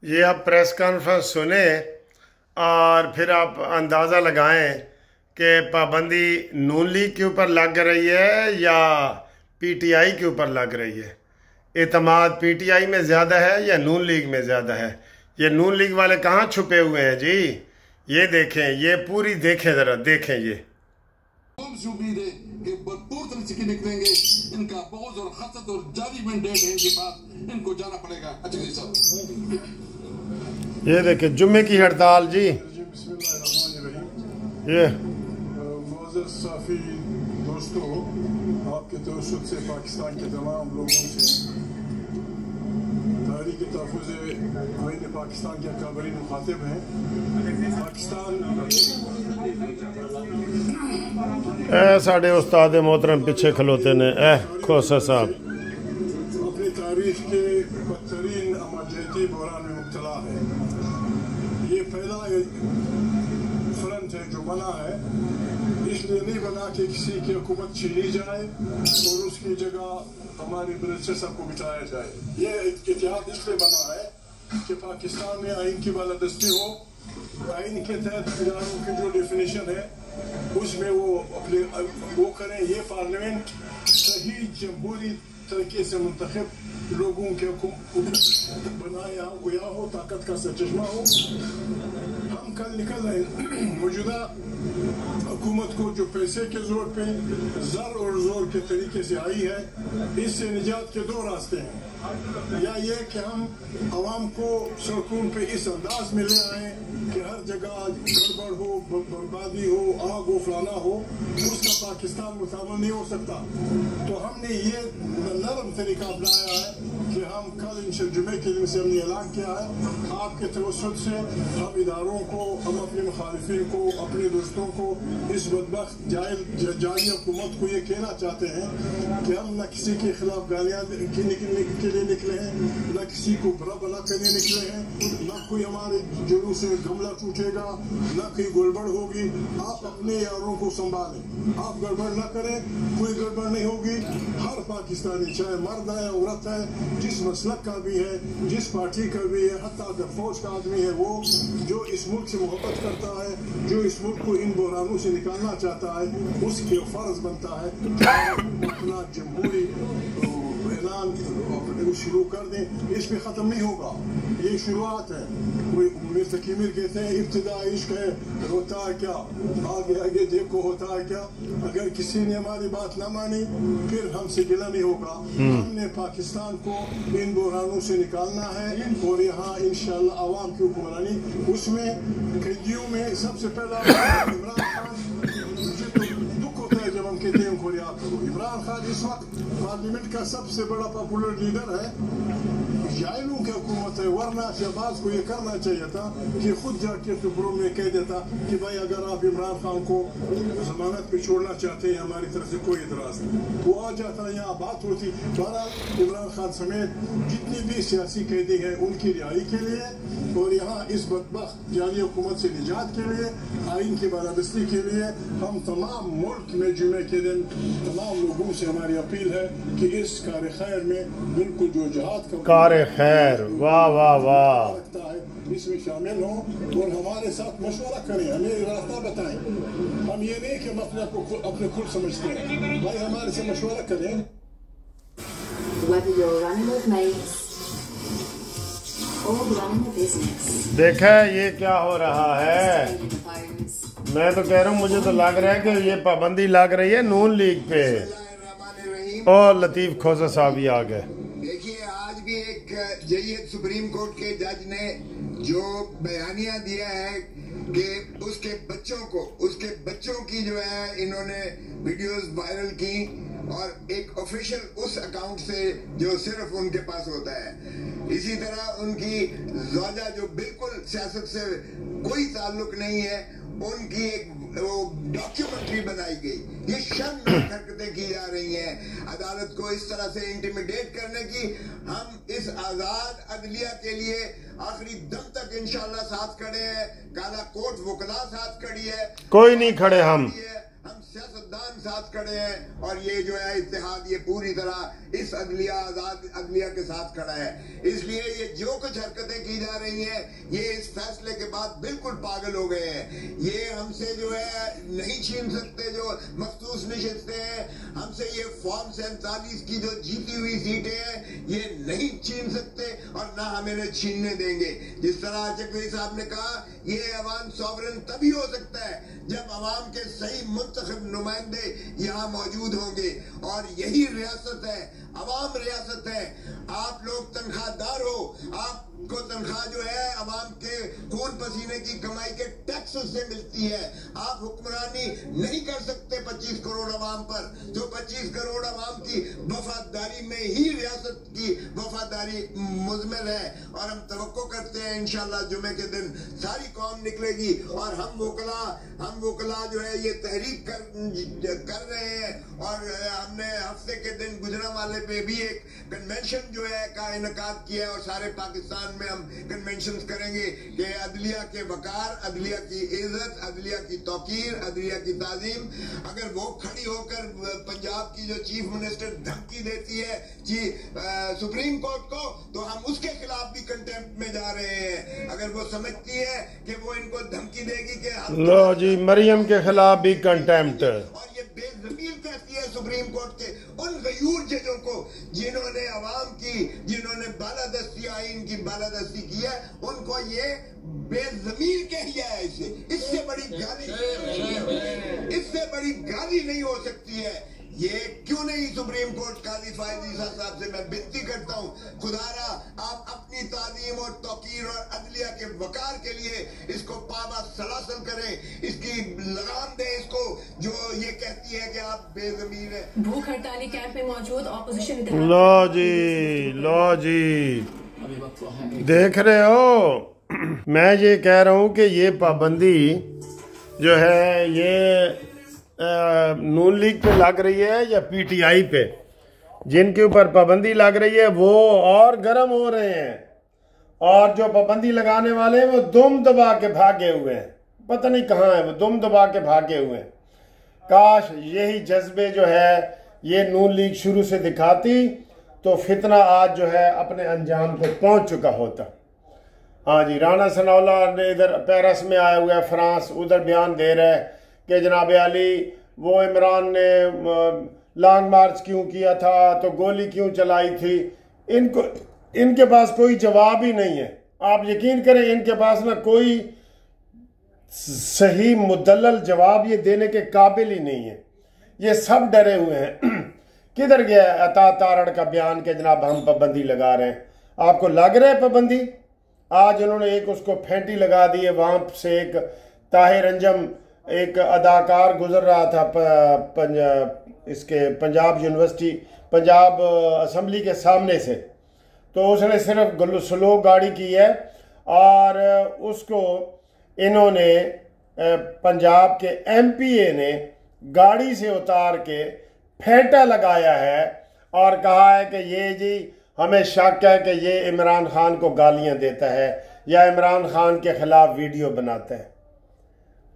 ये आप press conference सुने और फिर आप अंदाज़ा लगाएं कि पाबंदी नून लीग के ऊपर लग रही है या पीटीआई के ऊपर लग रही है। एतमाद पीटीआई में ज़्यादा है या नून लीग में ज़्यादा है। ये नून लीग वाले कहाँ छुपे हुए हैं जी। ये देखें, ये पूरी देखें, ज़रा देखें। ये उम्मीद है कि भरपूर तरह से निकलेंगे। इनका बहुत और हसद और जारी मैंडेट है, इनके पास इनको जाना पड़ेगा। अच्छा जी साहब, ये देखें जुम्मे की हड़ताल जी। ये साफी दोस्तों, आपके तवज्जुह से पाकिस्तान के तमाम लोगों से तहरीक तहफ़्फ़ुज़ आईन पाकिस्तान के अकाबरीन मुखातिब हैं। पाकिस्तान साढ़े उस्ताद मोहतरम पीछे खलोते ने खोसा साहब अपनी तारीख के बदतरीन अमलियाती बहरान में मुब्तला है। ये पहला फ्रंट है जो बना है, इसलिए नहीं बना कि किसी की हुकूमत छीनी जाए और उसकी जगह हमारे प्रेडेसेसर को बिठाया जाए। ये इत्तेहाद इसलिए बना है कि पाकिस्तान में आइन की बालादस्ती हो। आइन के तहत इदारों की जो डेफिनेशन है उसमें वो करें। ये पार्लियामेंट सही जमहूरी तरीके से मुंतखब लोगों के बनाया हुआ हो, ताकत का सरचश्मा हो। हम कल निकल रहे मौजूदा हुकूमत को जो पैसे के जोर पे ज़र और जोर के तरीके से आई है, इससे निजात के दो रास्ते हैं। या ये कि हम आवाम को सड़कों पे इस अंदाज में ले आए कि हर जगह गड़बड़ हो, बर्बादी हो, आग हो, फलाना हो, उसका पाकिस्तान मुताबिक नहीं हो सकता। तो हमने ये नरम तरीका अपनाया है कि हम कल इंशाअल्लाह जुमे के दिन से हमने ऐलान किया है, आपके तवज्जुह से हम इदारों को, हम अपने मुखालिफिन को, अपने दोस्तों को, इस बदबख्त जाली हुकूमत को ये कहना चाहते हैं कि हम न किसी के खिलाफ गालियाँ निकलने के लिए निकले हैं, न किसी को बुरा भला करने निकले हैं, न कोई हमारे जुलूस से गमला टूटेगा, न कोई गड़बड़ होगी। आप अपने यारों को संभालें, आप गड़बड़ न करें, कोई गड़बड़ नहीं होगी। हर पाकिस्तानी चाहे मर्द है, औरत है, जिस मसलक का भी है, जिस पार्टी का भी है, हत्ता अगर फौज का आदमी है, वो जो इस मुल्क से मोहब्बत करता है, जो इस मुल्क को इन बहरानों से निकालना चाहता है, उसके फर्ज बनता है कि अपना जमहूरी ऐलान शुरू कर दें। इस पे ख़त्म नहीं होगा, ये शुरुआत है। कोई मिस्टर कीमिर कहते हैं इब्तिदा इश्क है, होता है क्या, आगे आगे देखो होता है क्या। अगर किसी ने हमारी बात ना मानी फिर हमसे गिला नहीं होगा। हमने पाकिस्तान को इन बहरानों से निकालना है और यहाँ इंशाअल्लाह आवाम की हुक्मरानी, उसमें कैदियों में सबसे पहला इमरान खान। मुझे तो दुख होता है जब हम कहते हैं उनको रिहा करो। इमरान खान इस वक्त पार्लियामेंट का सबसे बड़ा पॉपुलर लीडर है, जायलों की हुकूमत है। वरना शहबाज को ये करना चाहिए था कि खुद जाके खबरों में कह देता कि भाई अगर आप इमरान खान को जमानत पे छोड़ना चाहते हैं, हमारी तरफ से कोई इतराज नहीं। वो आ जाता, यहाँ बात होती। बहरहाल इमरान खान समेत जितनी भी सियासी कैदी हैं उनकी रिहाई के लिए और यहाँ इस बदबख्त जाली हुकूमत से निजात के लिए, आइन की बालादस्ती के लिए हम तमाम मुल्क में जुमे के दिन तमाम लोगों से हमारी अपील है कि इस कार खैर में बिल्कुल जो जहाद का कार खैर, वाह वाह वाह, लगता है इसमें शामिल हो और हमारे साथ मशवरा करें, हमें रास्ता बताएं। हम ये नहीं कि हम अपने खुद समझते हैं, भाई हमारे से मशवरा करें। देखा ये क्या हो रहा है। मैं तो कह रहा हूँ, मुझे तो लग रहा है कि ये पाबंदी लग रही है नून लीग पे। और लतीफ खोसा साहब भी आ गए। देखिए, आज भी एक जज सुप्रीम कोर्ट के जज ने जो बयानिया दिया है कि उसके बच्चों की जो है इन्होंने वीडियोस वायरल की और एक ऑफिशियल उस अकाउंट से जो सिर्फ उनके पास होता है। इसी तरह उनकी ज़ौजा जो बिल्कुल सियासत से कोई ताल्लुक नहीं है, उनकी एक डॉक्यूमेंट्री बनाई गई। ये शर्मनाक हरकतें की जा रही हैं अदालत को इस तरह से इंटिमिडेट करने की। हम इस आजाद अदलिया के लिए आखिरी दम तक इंशाअल्लाह साथ खड़े हैं। काला कोट वकला साथ खड़ी है, कोई नहीं खड़े हम सियासतदान साथ खड़े हैं और ये जो है इत्तेहाद ये पूरी तरह इस अदलिया आजाद अदलिया के साथ खड़ा है। इसलिए ये जो कुछ हरकतें की जा रही हैं ये इस फैसले के बाद बिल्कुल पागल हो गए हैं। ये हमसे जो है नहीं छीन सकते जो मखसूस नशिस्तें हैं, हमसे ये फॉर्म 47 की जो जीती हुई सीटें हैं ये नहीं छीन सकते और ना हम इन्हें छीनने देंगे। जिस तरह चकवी साहब ने कहा ये अवाम सॉवरन तभी हो सकता है जब अवाम के सही मुंतखब नुमाइंदे यहाँ मौजूद होंगे और यही रियासत है, अवाम रियासत है। आप लोग तनख्वाहदार हो, आपको तनख्वाह जो है अवाम के खून पसीने की कमाई के टैक्स से मिलती है। आप हुक्मरानी नहीं कर सकते 25 करोड़ अवाम पर, जो 25 करोड़ अवाम की वफादारी में ही रियासत की वफादारी मुज़मिर है। और हम तवक्को करते हैं इंशाअल्लाह जुमे के दिन सारी कौम निकलेगी और हम वकला जो है ये तहरीक कर रहे हैं। और हमने हफ्ते के दिन गुजरांवाले पे भी एक कन्वेंशन जो है का इनकाद किया है और सारे पाकिस्तान में हम कन्वेंशन करेंगे कि अदलिया के वकार, अदलिया की इज्जत, अदलिया की तौकीर, अदलिया की ताजीम, अगर वो खड़ी होकर पंजाब की जो चीफ मिनिस्टर धमकी देती है सुप्रीम कोर्ट को, तो हम उसके खिलाफ भी कंटेम्प्ट में जा रहे हैं। अगर वो समझती है कि वो इनको धमकी देगी कि लो जी मरियम के खिलाफ भी कंटेम्प्ट, और ये बेज़मीर कहती है सुप्रीम कोर्ट के उन गयूर जजों को जिन्होंने अवाम की, जिन्होंने बालादस्ती आइन की बालादस्ती की है, उनको ये बेज़मीर कह दिया है। इससे बड़ी गाली नहीं हो सकती है। ये क्यों नहीं सुप्रीम कोर्ट काजी फायद ईसा साहब से मैं विनती करता हूँ, खुदारा आप अपनी तालीम और तौकीर और अदलिया के वकार के लिए इसको पाबा सलासल करें, इसकी लगाम दें इसको जो ये कहती है कि आप बेज़मीर हैं। भूख हड़ताली कैंप में मौजूद ऑपोजिशन लो जी देख रहे हो, मैं ये कह रहा हूँ कि ये पाबंदी जो है ये नून लीग पे लग रही है या पीटीआई पे, जिनके ऊपर पाबंदी लग रही है वो और गर्म हो रहे हैं और जो पाबंदी लगाने वाले हैं वो दुम दबा के भागे हुए हैं, पता नहीं कहाँ है वो, दुम दबा के भागे हुए हैं। काश यही जज्बे जो है ये नून लीग शुरू से दिखाती तो फितना आज जो है अपने अंजाम को पहुंच चुका होता। हाँ जी, राना सनाउल्लाह ने इधर पेरिस में आया हुआ है फ्रांस, उधर बयान दे रहा है कि जनाब अली वो इमरान ने लॉन्ग मार्च क्यों किया था, तो गोली क्यों चलाई थी। इनके पास कोई जवाब ही नहीं है। आप यकीन करें इनके पास ना कोई सही मुदल्लल जवाब ये देने के काबिल ही नहीं है। ये सब डरे हुए हैं। किधर गया अता तारड़ का बयान के जनाब हम पाबंदी लगा रहे हैं। आपको लग रहा है पाबंदी? आज उन्होंने एक उसको फेंटी लगा दी है। वहां से एक ताहिर अंजम एक अदाकार गुजर रहा था पंजाब यूनिवर्सिटी, पंजाब असम्बली के सामने से, तो उसने सिर्फ स्लो गाड़ी की है और उसको इन्होंने पंजाब के एमपीए ने गाड़ी से उतार के फेंटा लगाया है और कहा है कि ये जी हमें शक है कि ये इमरान खान को गालियां देता है या इमरान खान के खिलाफ वीडियो बनाता है।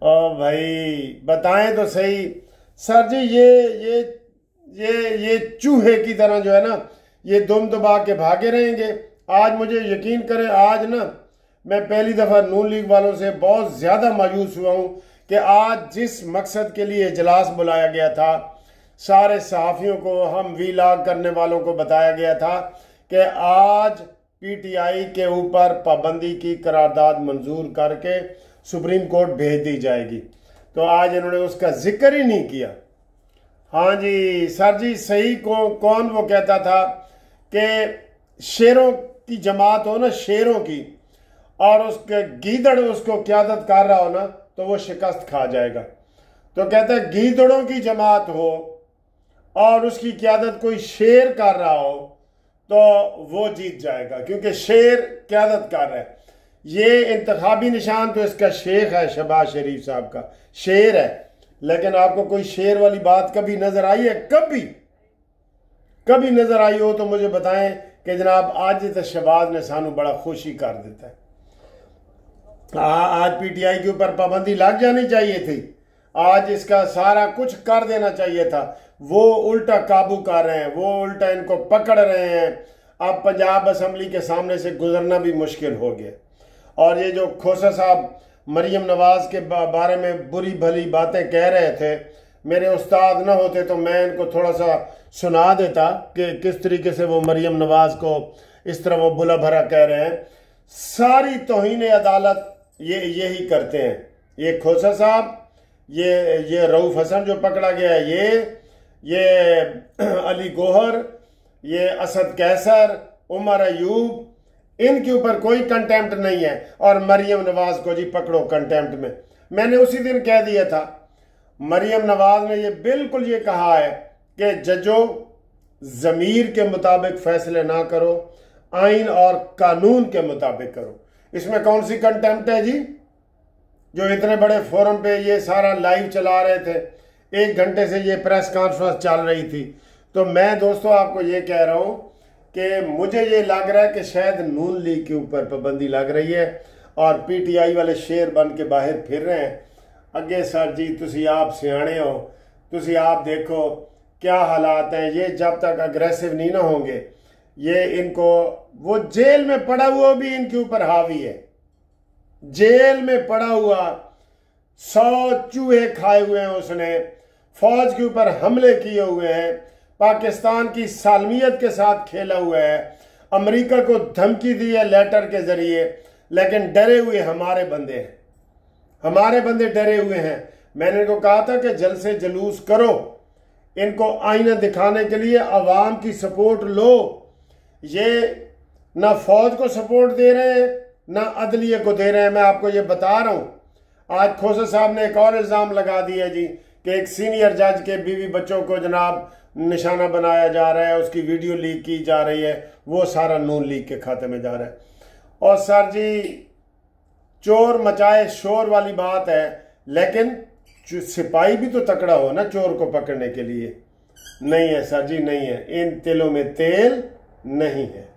ओ भाई बताएं तो सही सर जी, ये चूहे की तरह जो है ना ये दुम दबा के भागे रहेंगे। आज मुझे यकीन करें, आज ना मैं पहली दफ़ा नून लीग वालों से बहुत ज़्यादा मायूस हुआ हूँ कि आज जिस मकसद के लिए इजलास बुलाया गया था, सारे सहाफ़ियों को, हम वीलॉग करने वालों को बताया गया था कि आज पीटीआई के ऊपर पाबंदी की करारदाद मंजूर करके सुप्रीम कोर्ट भेज दी जाएगी, तो आज इन्होंने उसका जिक्र ही नहीं किया। हाँ जी सर जी सही कौन वो कहता था कि शेरों की जमात हो ना, शेरों की, और उसके गीदड़ उसको क़यादत कर रहा हो ना तो वो शिकस्त खा जाएगा। तो कहता है गीदड़ों की जमात हो और उसकी क़यादत कोई शेर कर रहा हो तो वो जीत जाएगा, क्योंकि शेर क़यादत कर रहा है। ये इंतखाबी निशान तो इसका शेख है, शहबाज शरीफ साहब का शेर है, लेकिन आपको कोई शेर वाली बात कभी नजर आई है? कभी नजर आई हो तो मुझे बताएं कि जनाब आज तो शहबाज ने सानू बड़ा खुशी कर देता है। आज पीटीआई के ऊपर पाबंदी लग जानी चाहिए थी। आज इसका सारा कुछ कर देना चाहिए था। वो उल्टा काबू कर रहे हैं, वो उल्टा इनको पकड़ रहे हैं। अब पंजाब असम्बली के सामने से गुजरना भी मुश्किल हो गया। और ये जो खोसा साहब मरियम नवाज के बारे में बुरी भली बातें कह रहे थे, मेरे उस्ताद ना होते तो मैं इनको थोड़ा सा सुना देता कि किस तरीके से वो मरियम नवाज को इस तरह वो बुला भरा कह रहे हैं। सारी तौहीन अदालत यही करते हैं। ये खोसा साहब, ये रऊफ हसन जो पकड़ा गया है, ये अली गोहर, ये असद कैसर, उमर अयूब, इनके ऊपर कोई कंटेम्प्ट नहीं है। और मरियम नवाज को जी पकड़ो कंटेम्प्ट में। मैंने उसी दिन कह दिया था, मरियम नवाज ने ये बिल्कुल ये कहा है कि जजों, ज़मीर के मुताबिक फैसले ना करो, आइन और कानून के मुताबिक करो। इसमें कौन सी कंटेम्प्ट है जी? जो इतने बड़े फोरम पे ये सारा लाइव चला रहे थे, 1 घंटे से ये प्रेस कॉन्फ्रेंस चल रही थी। तो मैं दोस्तों आपको ये कह रहा हूँ कि मुझे ये लग रहा है कि शायद नून लीग के ऊपर पाबंदी लग रही है और पीटीआई वाले शेर बन के बाहर फिर रहे हैं। अगे सर जी तुसी आप सियाने हो, तुसी आप देखो क्या हालात हैं। ये जब तक अग्रेसिव नहीं ना होंगे, ये इनको, वो जेल में पड़ा हुआ भी इनके ऊपर हावी है। जेल में पड़ा हुआ 100 चूहे खाए हुए हैं उसने, फौज के ऊपर हमले किए हुए हैं, पाकिस्तान की सालमियत के साथ खेला हुआ है, अमेरिका को धमकी दी है लेटर के जरिए। लेकिन डरे हुए हमारे बंदे हैं, हमारे बंदे डरे हुए हैं। मैंने इनको कहा था कि जलसे जुलूस करो, इनको आईना दिखाने के लिए अवाम की सपोर्ट लो। ये ना फौज को सपोर्ट दे रहे हैं ना अदलिया को दे रहे हैं। मैं आपको ये बता रहा हूं। आज खोसा साहब ने एक और इल्ज़ाम लगा दिया जी कि एक सीनियर जज के बीवी बच्चों को जनाब निशाना बनाया जा रहा है, उसकी वीडियो लीक की जा रही है, वो सारा नून लीग के खाते में जा रहा है। और सर जी चोर मचाए शोर वाली बात है, लेकिन सिपाही भी तो तकड़ा हो ना चोर को पकड़ने के लिए। नहीं है सर जी, नहीं है, इन तिलों में तेल नहीं है।